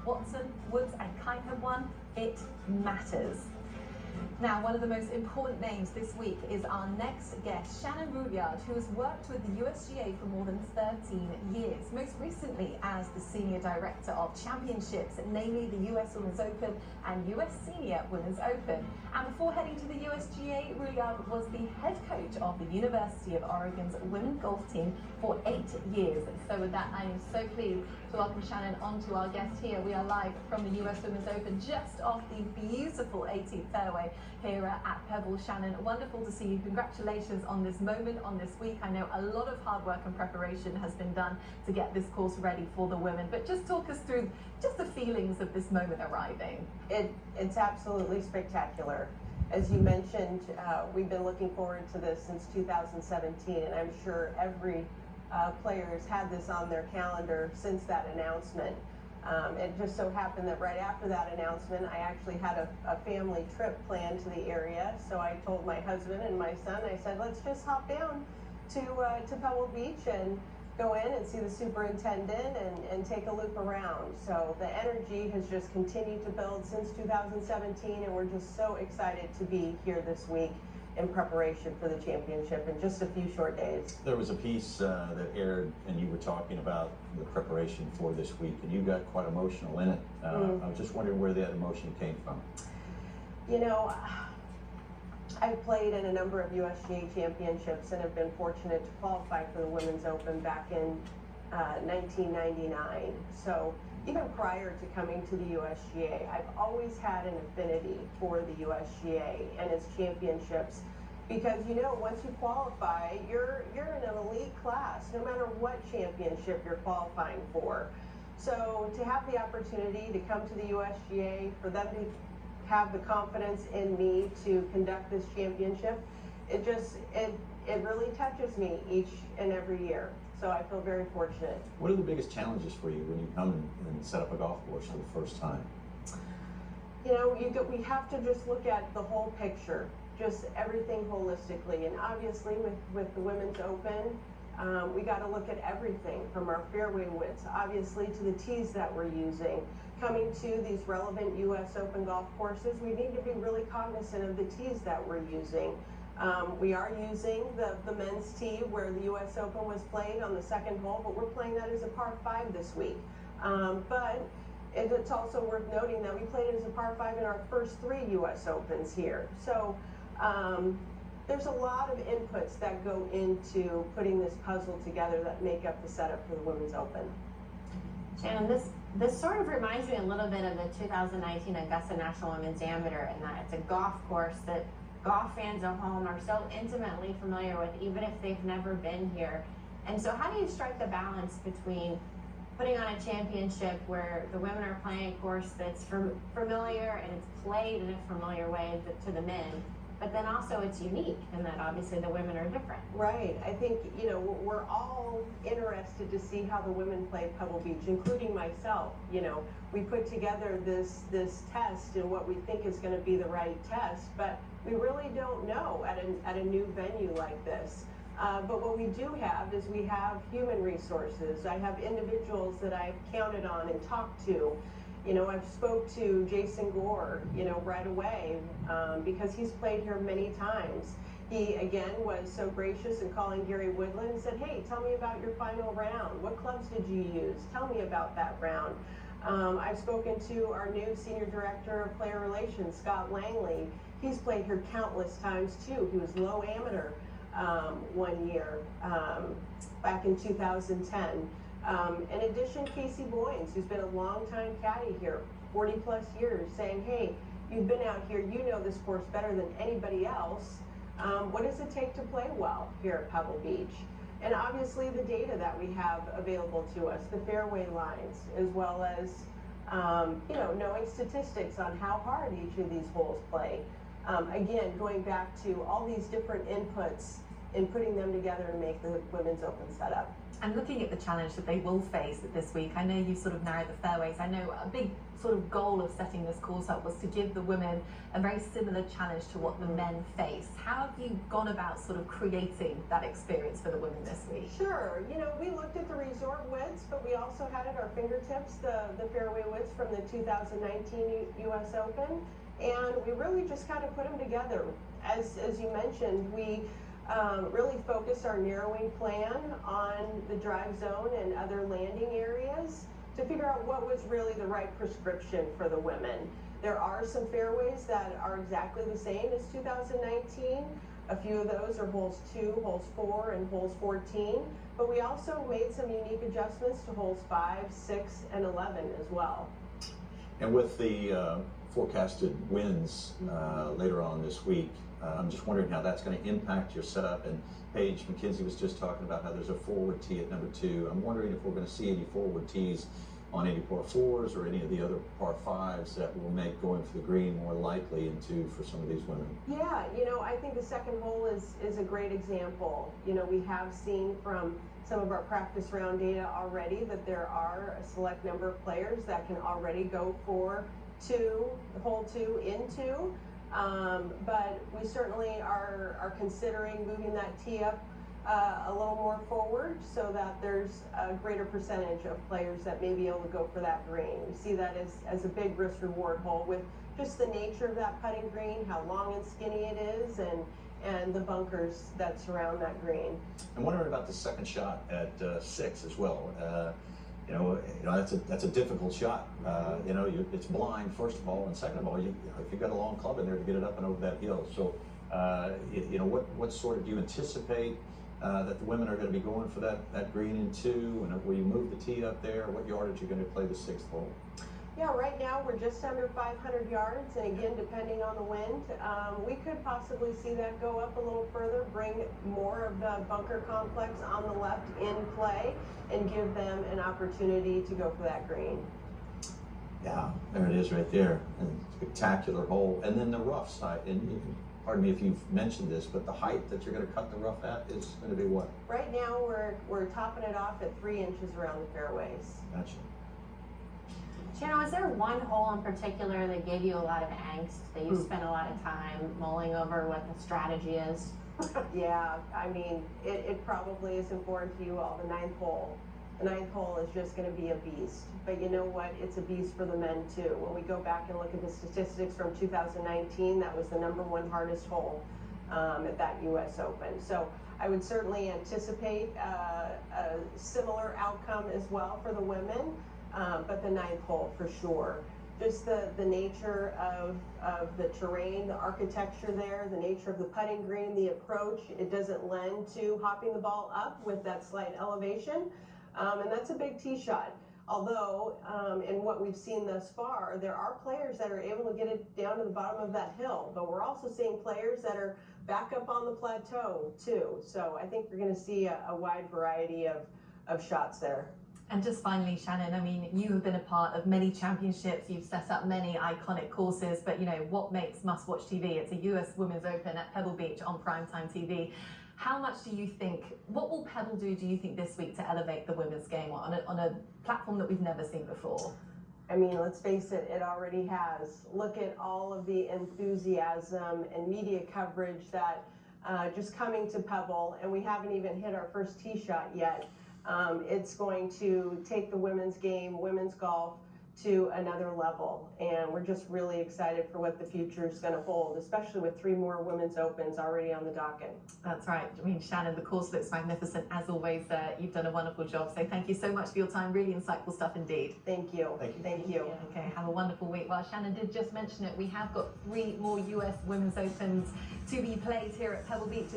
Watson, Woods and Kuiper won, it matters. Now, one of the most important names this week is our next guest, Shannon Rouillard, who has worked with the USGA for more than 13 years, most recently as the Senior Director of Championships, namely the US Women's Open and US Senior Women's Open. And before heading to the USGA, Rouillard was the head coach of the University of Oregon's women's golf team for 8 years. So with that, I am so pleased to welcome Shannon onto our guest here. We are live from the US Women's Open, just off the beautiful 18th fairway here at Pebble. Shannon, wonderful to see you. Congratulations on this moment, on this week. I know a lot of hard work and preparation has been done to get this course ready for the women, but just talk us through just the feelings of this moment arriving. It's absolutely spectacular. As you mentioned, we've been looking forward to this since 2017, and I'm sure every player has had this on their calendar since that announcement. It just so happened that right after that announcement, I actually had a family trip planned to the area. So I told my husband and my son, I said, let's just hop down to Pebble Beach and go in and see the superintendent and take a loop around. So the energy has just continued to build since 2017, and we're just so excited to be here this week in preparation for the championship in just a few short days. There was a piece that aired, and you were talking about the preparation for this week, and you got quite emotional in it. I was just wondering where that emotion came from. You know, I've played in a number of USGA championships and have been fortunate to qualify for the Women's Open back in 1999. So even prior to coming to the USGA, I've always had an affinity for the USGA and its championships, because you know, once you qualify, you're in an elite class, no matter what championship you're qualifying for. So to have the opportunity to come to the USGA, for them to have the confidence in me to conduct this championship, it really touches me each and every year. So I feel very fortunate. What are the biggest challenges for you when you come and set up a golf course for the first time? You know, we have to just look at the whole picture, just everything holistically. And obviously with the Women's Open, we got to look at everything from our fairway widths, obviously, to the tees that we're using. Coming to these relevant US Open golf courses, we need to be really cognizant of the tees that we're using. We are using the men's tee where the US Open was played on the second hole, but we're playing that as a par 5 this week. But it's also worth noting that we played it as a par 5 in our first 3 US Opens here. So there's a lot of inputs that go into putting this puzzle together that make up the setup for the Women's Open. Shannon, this sort of reminds me a little bit of the 2019 Augusta National Women's Amateur, in that it's a golf course that golf fans at home are so intimately familiar with, even if they've never been here. And so how do you strike the balance between putting on a championship where the women are playing a course that's familiar and it's played in a familiar way to the men, but then also it's unique in that obviously the women are different? Right. I think, you know, we're all interested to see how the women play Pebble Beach, including myself. You know, we put together this test and what we think is going to be the right test, but we really don't know at a new venue like this. But what we do have is we have human resources. I have individuals that I've counted on and talked to. You know, I've spoke to Jason Gore, you know, right away, because he's played here many times. He, again, was so gracious in calling Gary Woodland and said, hey, tell me about your final round. What clubs did you use? Tell me about that round. I've spoken to our new Senior Director of Player Relations, Scott Langley. He's played here countless times, too. He was low amateur one year, back in 2010. In addition, Casey Boynes, who's been a long-time caddy here, 40-plus years, saying, hey, you've been out here, you know this course better than anybody else. What does it take to play well here at Pebble Beach? And obviously the data that we have available to us, the fairway lines, as well as you know, knowing statistics on how hard each of these holes play. Again, going back to all these different inputs and putting them together to make the Women's Open setup. And looking at the challenge that they will face this week, I know you've sort of narrowed the fairways. I know a big sort of goal of setting this course up was to give the women a very similar challenge to what the men face. How have you gone about sort of creating that experience for the women this week? Sure. You know, we looked at the resort widths, but we also had at our fingertips the fairway widths from the 2019 U.S. Open, and we really just kind of put them together. As you mentioned, we really focused our narrowing plan on the drive zone and other landing areas to figure out what was really the right prescription for the women. There are some fairways that are exactly the same as 2019. A few of those are holes 2, holes 4, and holes 14, but we also made some unique adjustments to holes 5, 6, and 11 as well. And with the forecasted winds later on this week, I'm just wondering how that's going to impact your setup. And Paige McKenzie was just talking about how there's a forward tee at number 2. I'm wondering if we're going to see any forward tees on any par 4s or any of the other par 5s that will make going for the green more likely for some of these women. Yeah, you know, I think the second hole is a great example. You know, we have seen from some of our practice round data already that there are a select number of players that can already go for hole 2 in 2. But we certainly are considering moving that tee up a little more forward so that there's a greater percentage of players that may be able to go for that green. We see that as a big risk reward hole with just the nature of that putting green, how long and skinny it is, and the bunkers that surround that green. I'm wondering about the second shot at 6 as well. You know, that's a difficult shot. You know, it's blind first of all, and second of all, if you've got a long club in there to get it up and over that hill. So, you know, what sort of do you anticipate that the women are going to be going for that green in 2? And will you move the tee up there? What yardage are you going to play the 6th hole? Yeah, right now we're just under 500 yards, and again, depending on the wind, we could possibly see that go up a little further, bring more of the bunker complex on the left in play, and give them an opportunity to go for that green. Yeah, there it is right there. And spectacular hole. And then the rough side, and pardon me if you've mentioned this, but the height that you're going to cut the rough at is going to be what? Right now we're topping it off at 3 inches around the fairways. Gotcha. Shannon, was there one hole in particular that gave you a lot of angst, that you spent a lot of time mulling over what the strategy is? Yeah, I mean, it probably is important to you all, the 9th hole. The 9th hole is just going to be a beast. But you know what? It's a beast for the men too. When we go back and look at the statistics from 2019, that was the #1 hardest hole at that U.S. Open. So I would certainly anticipate a similar outcome as well for the women. But the 9th hole for sure. Just the nature of the terrain, the architecture there, the nature of the putting green, the approach, it doesn't lend to hopping the ball up with that slight elevation. And that's a big tee shot. Although, in what we've seen thus far, there are players that are able to get it down to the bottom of that hill. But we're also seeing players that are back up on the plateau too. So I think you're going to see a wide variety of shots there. And just finally, Shannon, I mean, you have been a part of many championships, you've set up many iconic courses, but you know, what makes must-watch TV? It's a US Women's Open at Pebble Beach on primetime TV. How much do you think, what will Pebble do you think this week to elevate the women's game on a platform that we've never seen before? I mean, let's face it, it already has. Look at all of the enthusiasm and media coverage that just coming to Pebble, and we haven't even hit our first tee shot yet. It's going to take the women's game, women's golf, to another level. And we're just really excited for what the future is going to hold, especially with 3 more women's opens already on the docket. That's right. I mean, Shannon, the course looks magnificent as always. You've done a wonderful job. So thank you so much for your time. Really insightful stuff indeed. Thank you. Thank you. Okay, have a wonderful week. Well, Shannon did just mention it. We have got 3 more US Women's Opens to be played here at Pebble Beach.